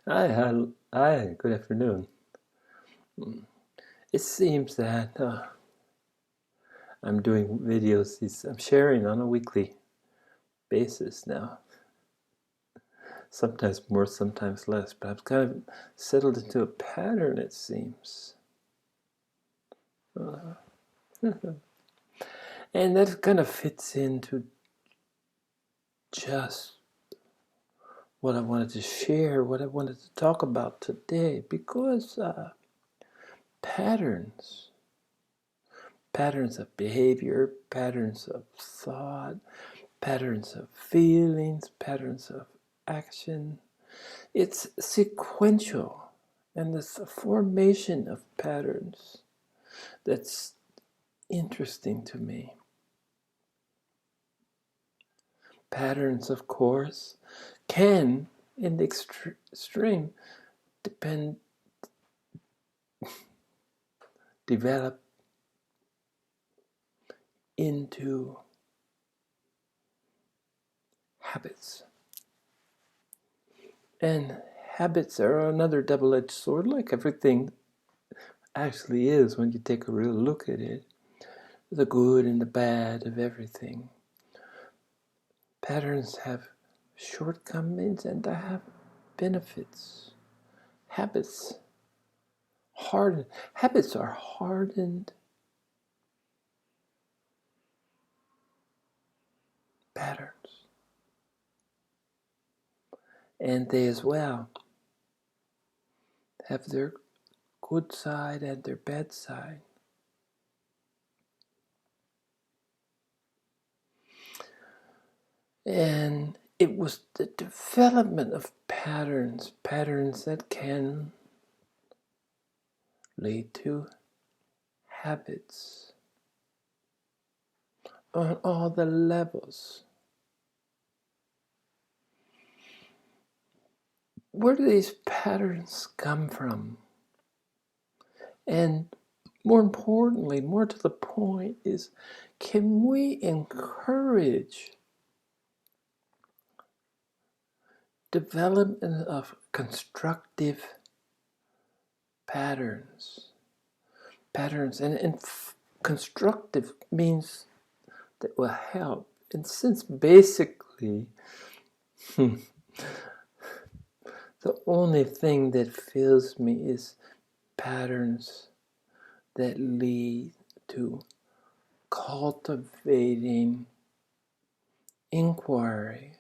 Hi, good afternoon. It seems that I'm doing videos, I'm sharing on a weekly basis now. Sometimes more, sometimes less, but I've kind of settled into a pattern, it seems. And that kind of fits into just what I wanted to share, what I wanted to talk about today, because patterns of behavior, patterns of thought, patterns of feelings, patterns of action. It's sequential, and it's the formation of patterns that's interesting to me. Patterns, of course, can, in the extreme, develop into habits. And habits are another double-edged sword, like everything actually is when you take a real look at it. The good and the bad of everything. Patterns have shortcomings and they have benefits. Habits are hardened patterns. And they as well have their good side and their bad side. And it was the development of patterns that can lead to habits on all the levels. Where do these patterns come from? And more importantly, more to the point, is can we encourage development of constructive patterns? And constructive means that will help. And since basically the only thing that fills me is patterns that lead to cultivating inquiry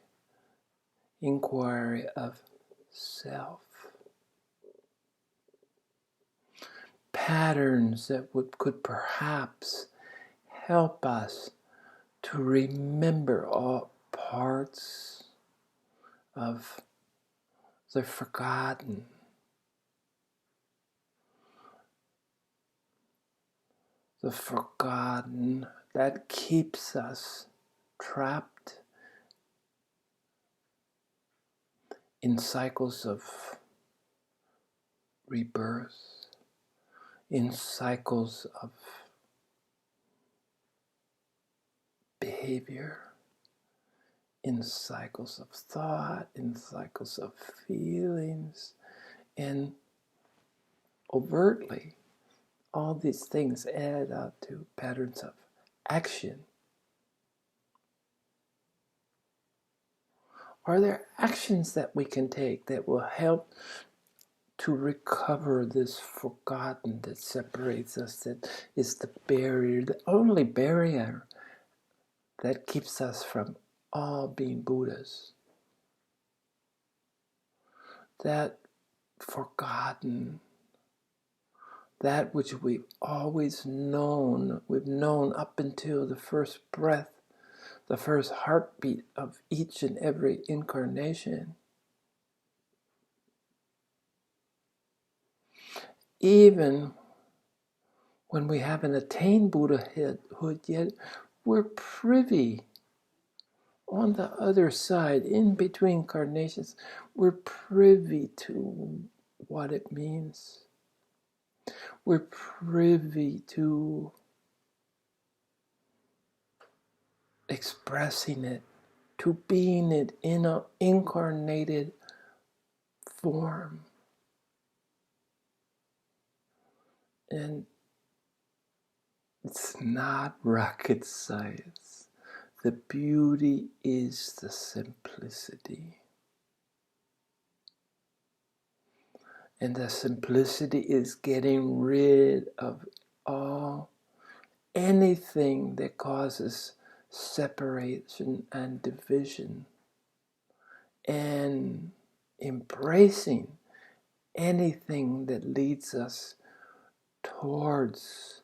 of self. Patterns that could perhaps help us to remember all parts of the forgotten. The forgotten that keeps us trapped in cycles of rebirth, in cycles of behavior, in cycles of thought, in cycles of feelings, and overtly, all these things add up to patterns of action. Are there actions that we can take that will help to recover this forgotten that separates us, that is the barrier, the only barrier that keeps us from all being Buddhas? That forgotten, that which we've always known, we've known up until the first breath, the first heartbeat of each and every incarnation. Even when we haven't attained Buddhahood yet, we're privy on the other side, in between incarnations, we're privy to what it means. We're privy to expressing it, to being it in an incarnated form. And it's not rocket science. The beauty is the simplicity. And the simplicity is getting rid of anything that causes separation and division, and embracing anything that leads us towards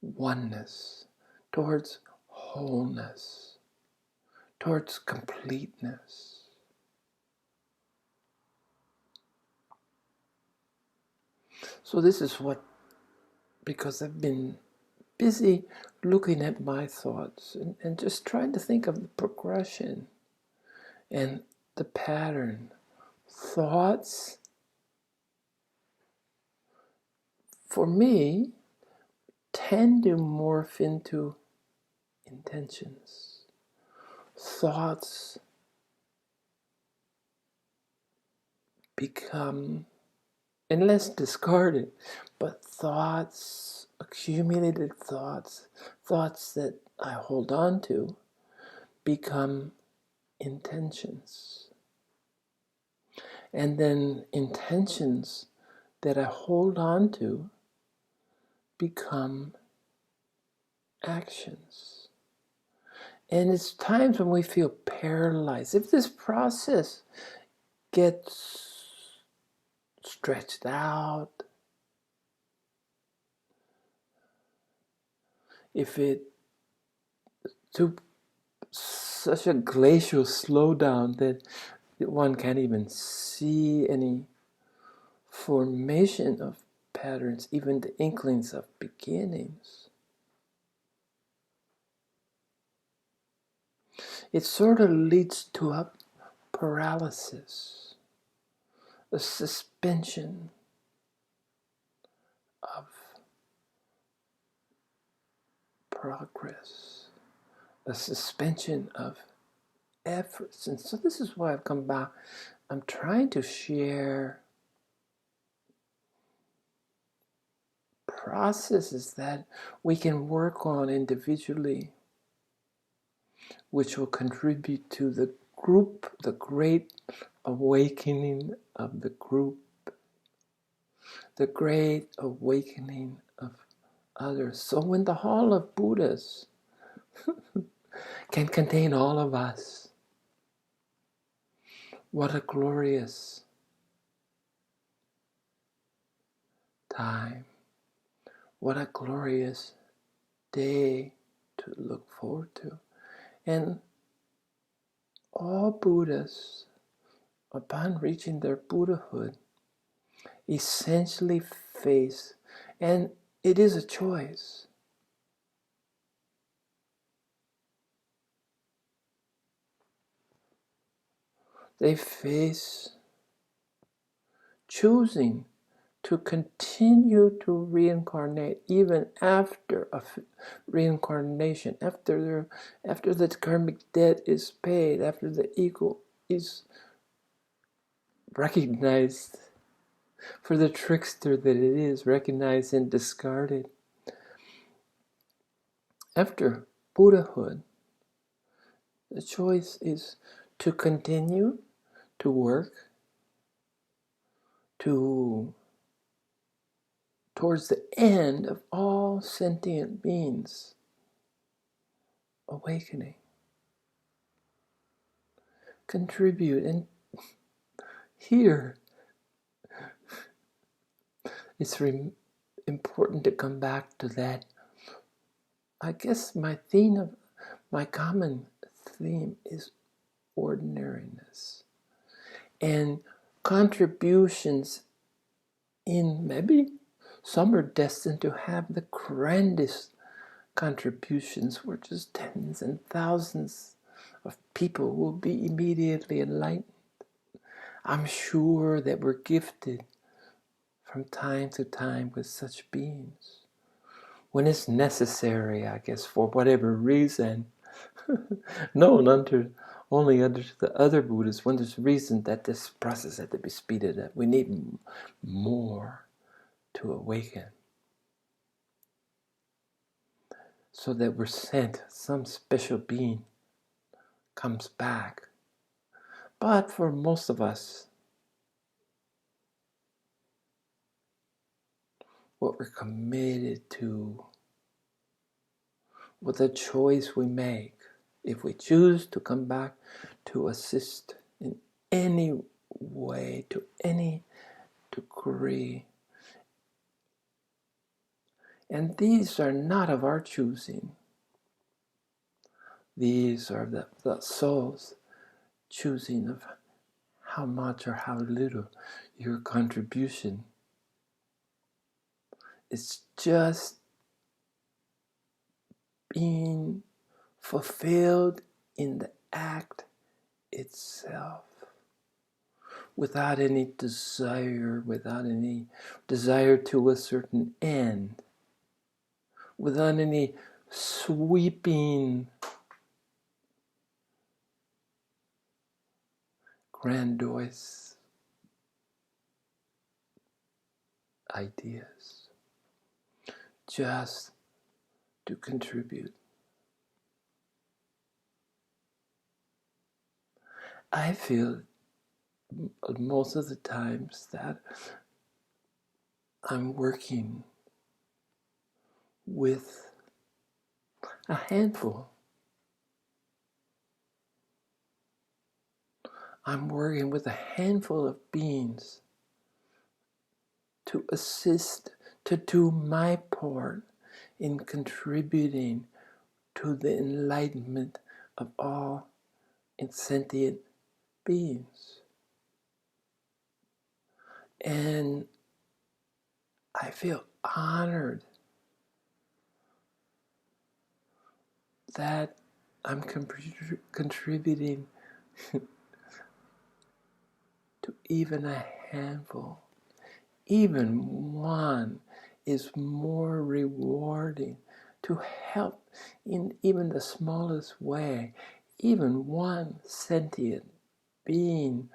oneness, towards wholeness, towards completeness. So this is what, because I've been busy looking at my thoughts and just trying to think of the progression and the pattern. Thoughts, for me, tend to morph into intentions. Thoughts become, unless discarded, but thoughts, accumulated thoughts, thoughts that I hold on to, become intentions. And then intentions that I hold on to become actions. And it's times when we feel paralyzed. If this process gets stretched out, if it to such a glacial slowdown that one can't even see any formation of patterns, even the inklings of beginnings, it sort of leads to a paralysis, a suspension of progress, a suspension of efforts. And so this is why I've come back. I'm trying to share processes that we can work on individually, which will contribute to the group, the great awakening of the group, the great awakening of others. So when the Hall of Buddhas can contain all of us, what a glorious time. What a glorious day to look forward to. And all Buddhas, upon reaching their Buddhahood, essentially face, and it is a choice, they face choosing to continue to reincarnate even after a reincarnation, after the karmic debt is paid, after the ego is recognized for the trickster that it is, recognized and discarded. After Buddhahood, the choice is to continue to work towards the end of all sentient beings awakening. Contribute. And here, it's important to come back to that. I guess my common theme is ordinariness. And contributions in, maybe some are destined to have the grandest contributions, where just tens and thousands of people will be immediately enlightened. I'm sure that we're gifted from time to time with such beings. When it's necessary, I guess, for whatever reason, known unto only under the other Buddhists when there's reason that this process had to be speeded up. We need more to awaken, so that we're sent, some special being comes back. But for most of us, what we're committed to, with the choice we make, if we choose to come back to assist in any way, to any degree, and these are not of our choosing. These are the soul's choosing of how much or how little your contribution. It's just being fulfilled in the act itself, without any desire to a certain end, without any sweeping grandiose ideas, just to contribute. I feel most of the times that I'm working with a handful. I'm working with a handful of beings to assist, to do my part in contributing to the enlightenment of all sentient beings. And I feel honored that I'm contributing to even a handful. Even one is more rewarding, to help in even the smallest way, even one sentient being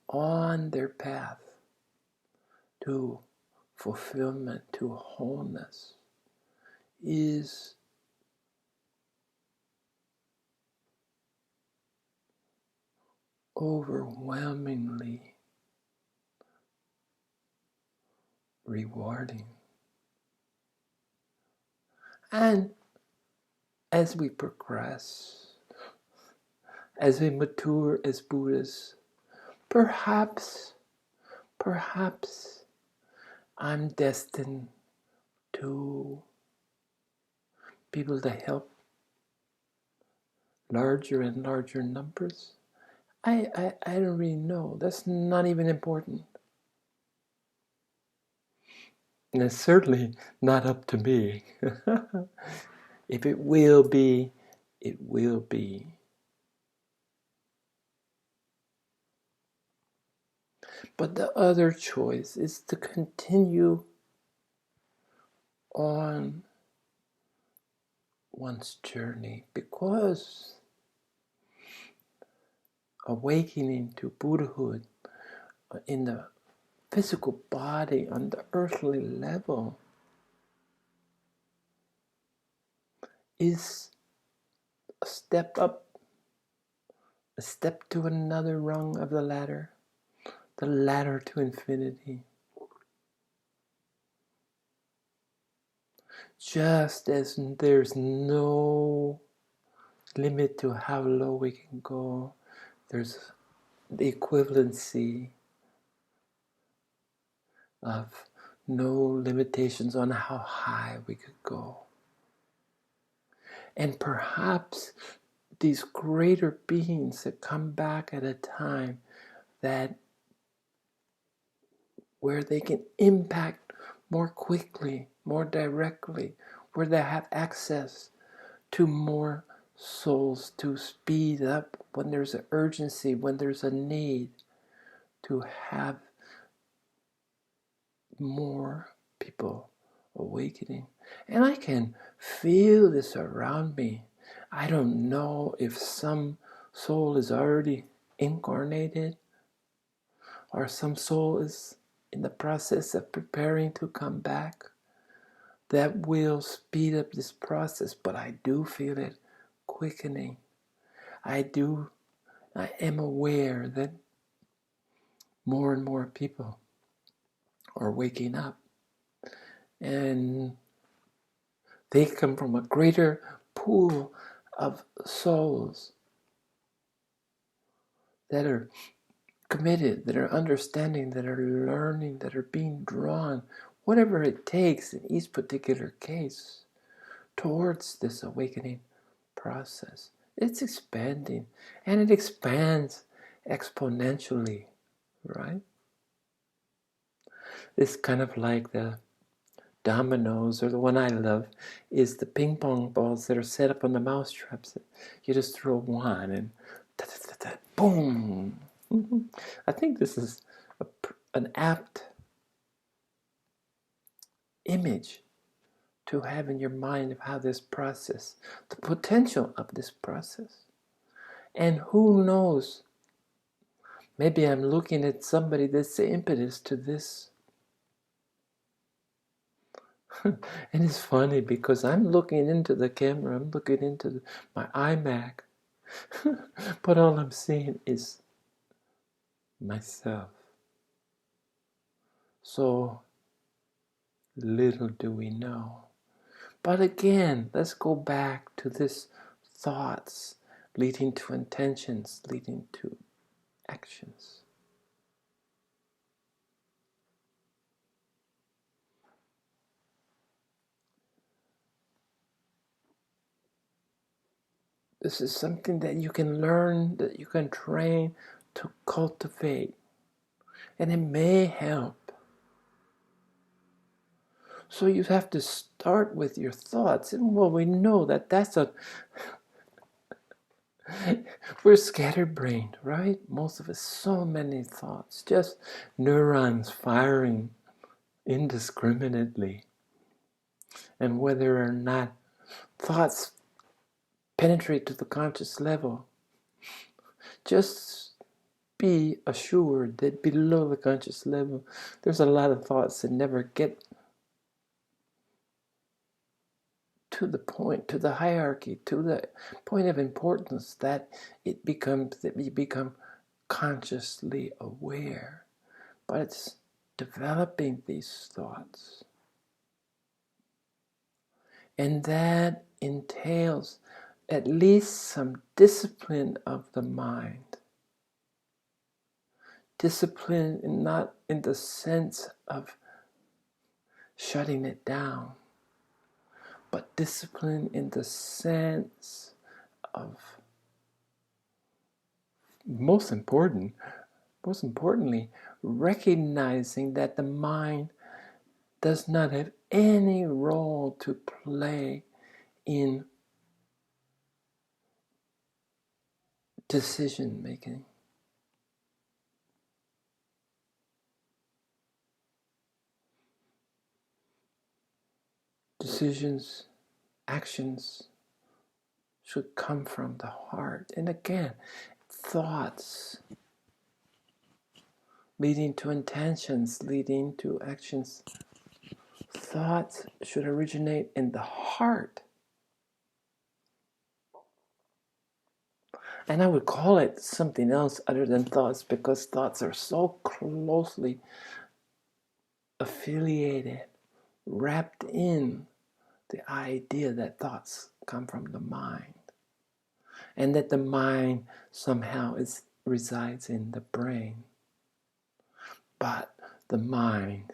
on their path to fulfillment, to wholeness, is overwhelmingly rewarding. And as we progress, as we mature as Buddhists, perhaps I'm destined to be able to help larger and larger numbers. I don't really know. That's not even important. And it's certainly not up to me. If it will be, it will be. But the other choice is to continue on one's journey, because awakening to Buddhahood in the physical body on the earthly level is a step up, a step to another rung of the ladder to infinity. Just as there's no limit to how low we can go, there's the equivalency of no limitations on how high we could go. And perhaps these greater beings that come back at a time that where they can impact more quickly, more directly, where they have access to more souls, to speed up when there's an urgency, when there's a need, to have more people awakening. And I can feel this around me. I don't know if some soul is already incarnated, or some soul is in the process of preparing to come back, that will speed up this process. But I do feel it quickening. I am aware that more and more people are waking up, and they come from a greater pool of souls that are committed, that are understanding, that are learning, that are being drawn, whatever it takes in each particular case, towards this awakening process. It's expanding, and it expands exponentially, right? It's kind of like the dominoes, or the one I love is the ping pong balls that are set up on the mouse traps. You just throw one and boom. I think this is an apt image to have in your mind of how this process, the potential of this process. And who knows, maybe I'm looking at somebody that's the impetus to this. And it's funny because I'm looking into the camera, I'm looking into my iMac, but all I'm seeing is myself. So little do we know. But again, let's go back to this thoughts leading to intentions, leading to actions. This is something that you can learn, that you can train to cultivate. And it may help. So you have to start with your thoughts. And well, we know that we're scatterbrained, right? Most of us, so many thoughts, just neurons firing indiscriminately. And whether or not thoughts penetrate to the conscious level, just be assured that below the conscious level, there's a lot of thoughts that never get to the point, to the hierarchy, to the point of importance that you become consciously aware. But it's developing these thoughts. And that entails at least some discipline of the mind. Discipline not in the sense of shutting it down, but discipline in the sense of, most importantly, recognizing that the mind does not have any role to play in decision making. Decisions, actions should come from the heart. And again, thoughts leading to intentions, leading to actions. Thoughts should originate in the heart. And I would call it something else other than thoughts, because thoughts are so closely affiliated, wrapped in the idea that thoughts come from the mind, and that the mind somehow resides in the brain. But the mind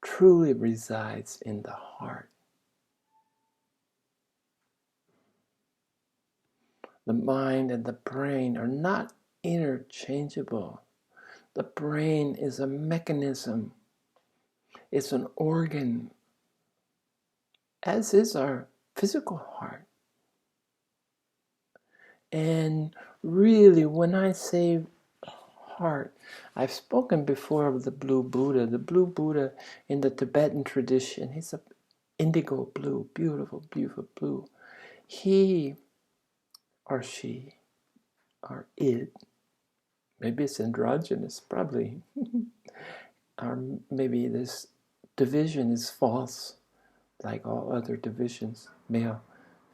truly resides in the heart. The mind and the brain are not interchangeable. The brain is a mechanism. It's an organ, as is our physical heart. And really, when I say heart, I've spoken before of the blue Buddha. The blue Buddha in the Tibetan tradition, he's an indigo blue, beautiful, beautiful blue. He or she or it. Maybe it's androgynous, probably. Or maybe this division is false, like all other divisions. Male,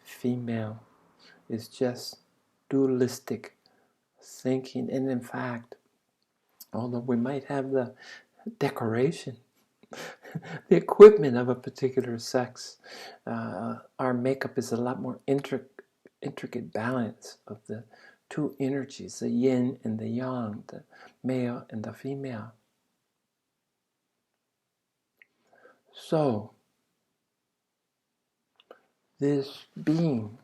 female is just dualistic thinking. And in fact, although we might have the decoration, the equipment of a particular sex, our makeup is a lot more intricate balance of the two energies, the yin and the yang, the male and the female. So, this being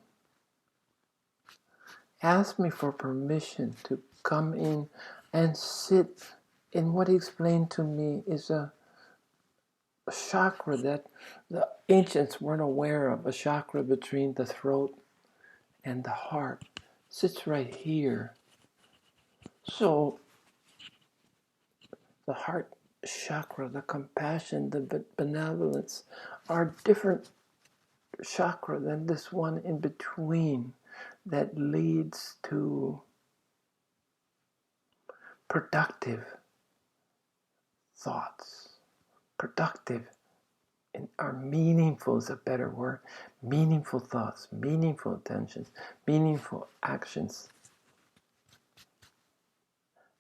asked me for permission to come in and sit in what he explained to me is a chakra that the ancients weren't aware of, a chakra between the throat and the heart. Sits right here. So the heart chakra, the compassion, the benevolence are different chakra than this one in between that leads to productive thoughts. Productive or meaningful is a better word. Meaningful thoughts, meaningful attentions, meaningful actions.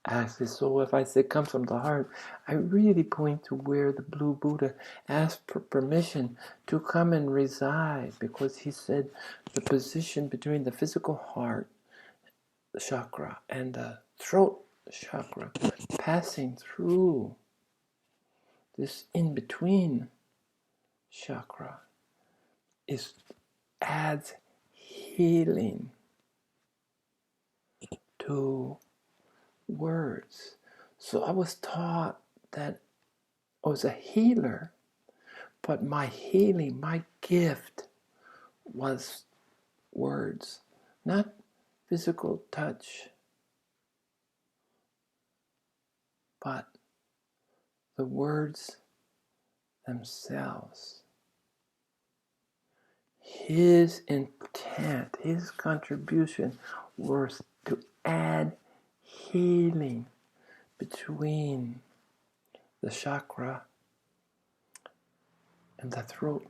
Actually, so if I say comes from the heart, I really point to where the Blue Buddha asked for permission to come and reside, because he said the position between the physical heart chakra and the throat chakra, passing through this in-between chakra, adds healing to words. So I was taught that I was a healer, but my healing, my gift was words, not physical touch, but the words themselves. His intent, his contribution was to add healing between the chakra and the throat.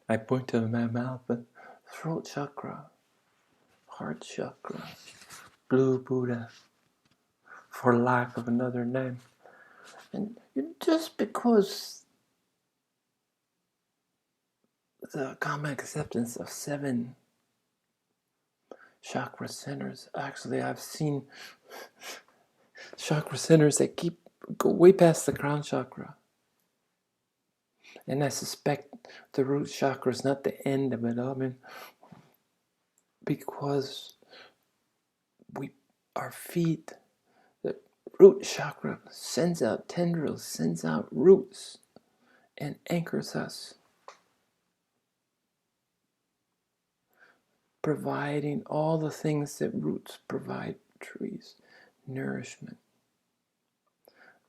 I point to my mouth, but throat chakra, heart chakra, Blue Buddha, for lack of another name. And just because the common acceptance of 7 chakra centers, actually I've seen chakra centers that go way past the crown chakra. And I suspect the root chakra is not the end of it. I mean, because our feet, the root chakra sends out tendrils, sends out roots, and anchors us, providing all the things that roots provide trees: nourishment,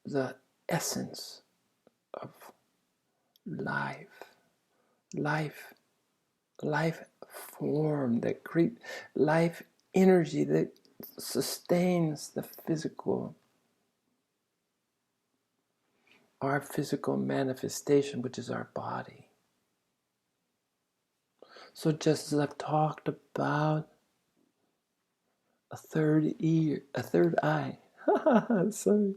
the essence of life, life form that creates life energy that sustains the physical, our physical manifestation, which is our body. So just as I've talked about a third ear, a third eye, sorry.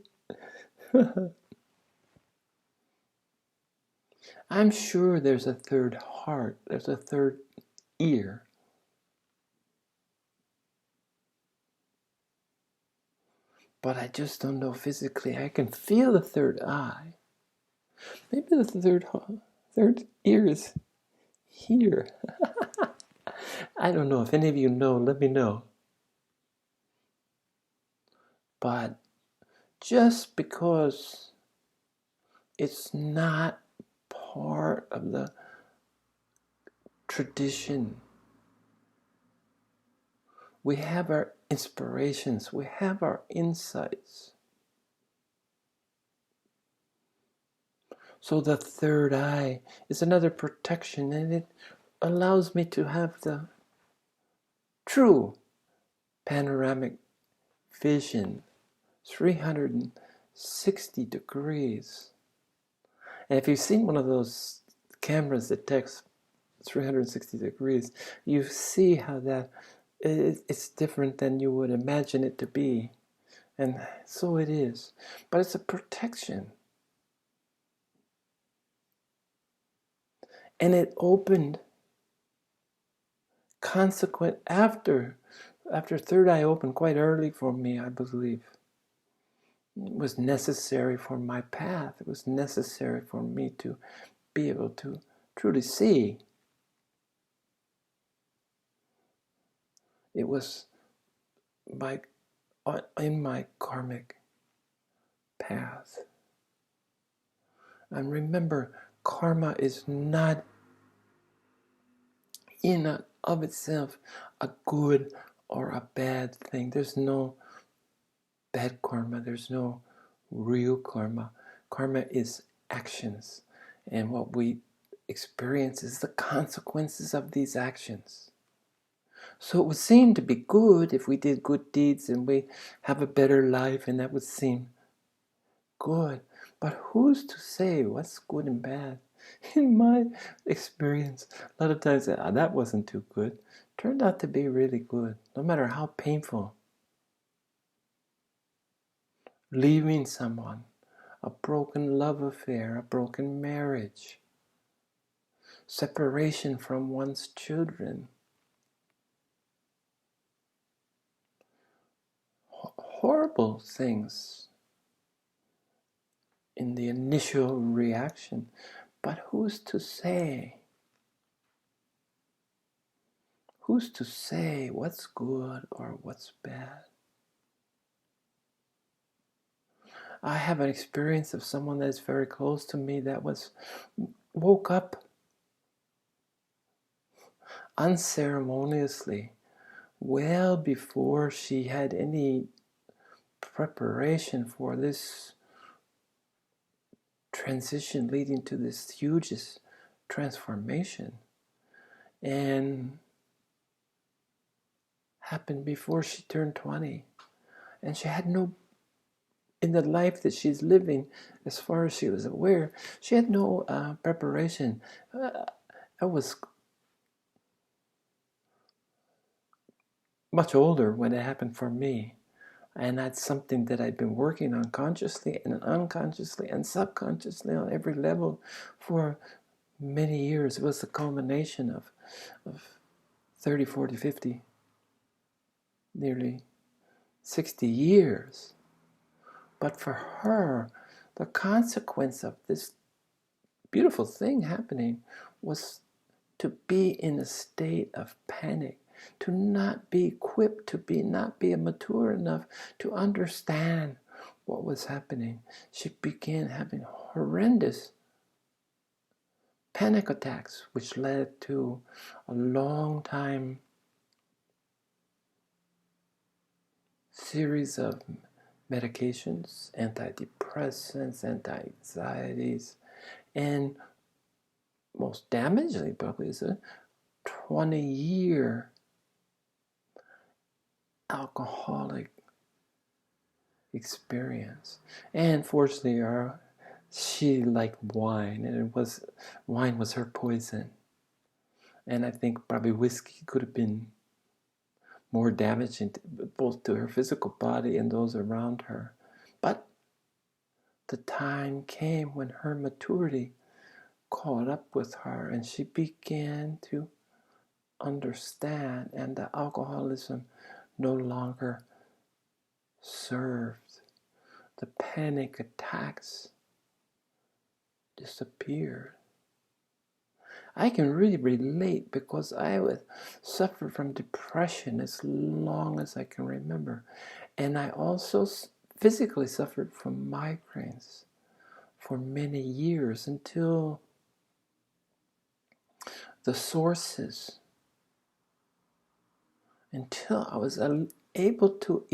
I'm sure there's a third heart, there's a third ear. But I just don't know physically. I can feel the third eye. Maybe the third ear is here. I don't know. If any of you know, let me know. But just because it's not part of the tradition, we have our inspirations, we have our insights. So the third eye is another protection, and it allows me to have the true panoramic vision, 360 degrees. And if you've seen one of those cameras that takes 360 degrees, you see how that it's different than you would imagine it to be. And so it is. But it's a protection. And it opened consequent after third eye opened quite early for me, I believe. It was necessary for my path. It was necessary for me to be able to truly see. It was in my karmic path. And remember, karma is not in and of itself a good or a bad thing. There's no bad karma. There's no real karma. Karma is actions. And what we experience is the consequences of these actions. So it would seem to be good if we did good deeds and we have a better life, and that would seem good. But who's to say what's good and bad? In my experience, a lot of times that wasn't too good. Turned out to be really good, no matter how painful. Leaving someone, a broken love affair, a broken marriage, separation from one's children. Horrible things in the initial reaction. But who's to say? Who's to say what's good or what's bad? I have an experience of someone that's very close to me that woke up unceremoniously, well before she had any preparation for this transition leading to this hugest transformation, and happened before she turned 20. And she had no, in the life that she's living, as far as she was aware, she had no preparation. I was much older when it happened for me. And that's something that I'd been working on consciously and unconsciously and subconsciously on every level for many years. It was the culmination of 30, 40, 50, nearly 60 years. But for her, the consequence of this beautiful thing happening was to be in a state of panic, to not be equipped, not be mature enough to understand what was happening. She began having horrendous panic attacks, which led to a long time series of medications, antidepressants, anti-anxieties, and most damagingly probably is a 20-year alcoholic experience. And fortunately, she liked wine, and wine was her poison. And I think probably whiskey could have been more damaging both to her physical body and those around her. But the time came when her maturity caught up with her, and she began to understand, and the alcoholism no longer served. The panic attacks disappeared. I can really relate because I would suffer from depression as long as I can remember. And I also physically suffered from migraines for many years until the sources, until I was able to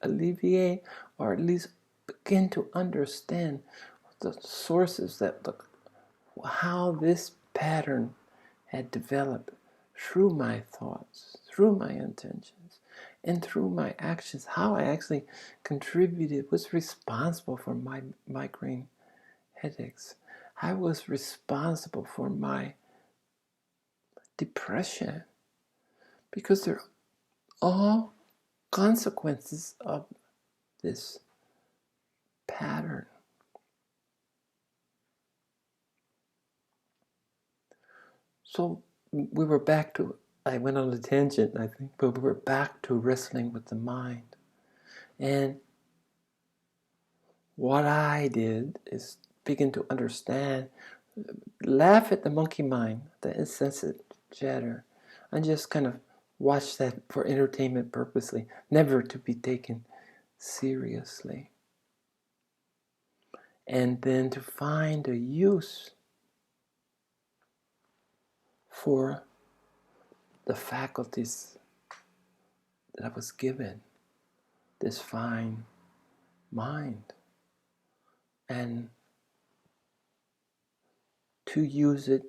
alleviate or at least begin to understand the sources that the how this pattern had developed through my thoughts, through my intentions, and through my actions, how I actually contributed, was responsible for my migraine headaches. I was responsible for my depression, because they're all consequences of this pattern. So we were back to, I went on a tangent, I think, but we were back to wrestling with the mind. And what I did is begin to understand, laugh at the monkey mind, the insensate chatter, and just kind of watch that for entertainment purposely, never to be taken seriously. And then to find a use for the faculties that I was given, this fine mind, and to use it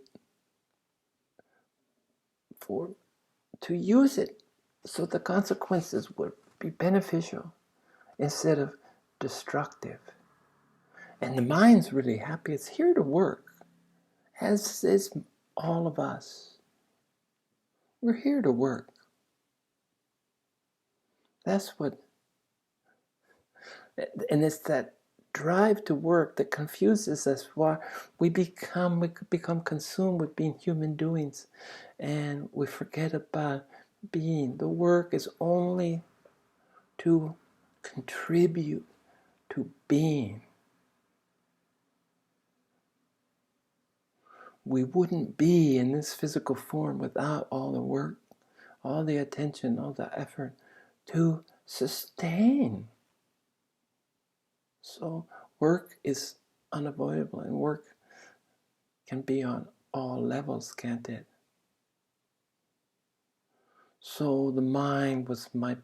so the consequences would be beneficial instead of destructive. And the mind's really happy. It's here to work, as is all of us. We're here to work. That's what, and it's that drive to work that confuses us. Why we become consumed with being human doings, and we forget about being. The work is only to contribute to being. We wouldn't be in this physical form without all the work, all the attention, all the effort to sustain. So work is unavoidable, and work can be on all levels, can't it? So the mind was my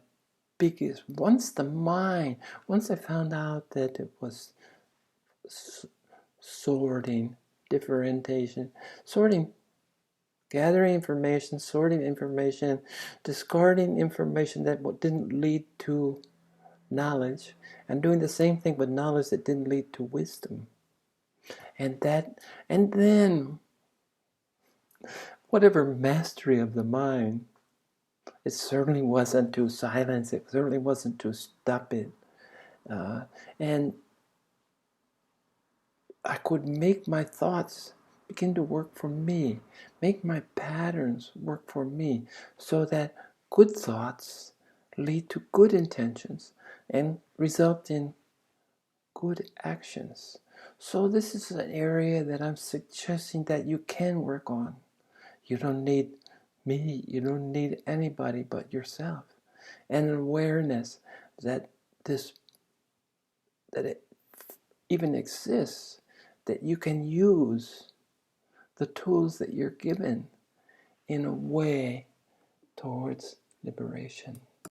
biggest, once I found out that it was sorting, differentiation, gathering information, sorting information, discarding information that didn't lead to knowledge, and doing the same thing with knowledge that didn't lead to wisdom. And then whatever mastery of the mind, it certainly wasn't to silence it, certainly wasn't to stop it. And I could make my thoughts begin to work for me, make my patterns work for me, so that good thoughts lead to good intentions and result in good actions. So this is an area that I'm suggesting that you can work on. You don't need me, you don't need anybody but yourself. And an awareness that it even exists, that you can use the tools that you're given in a way towards liberation.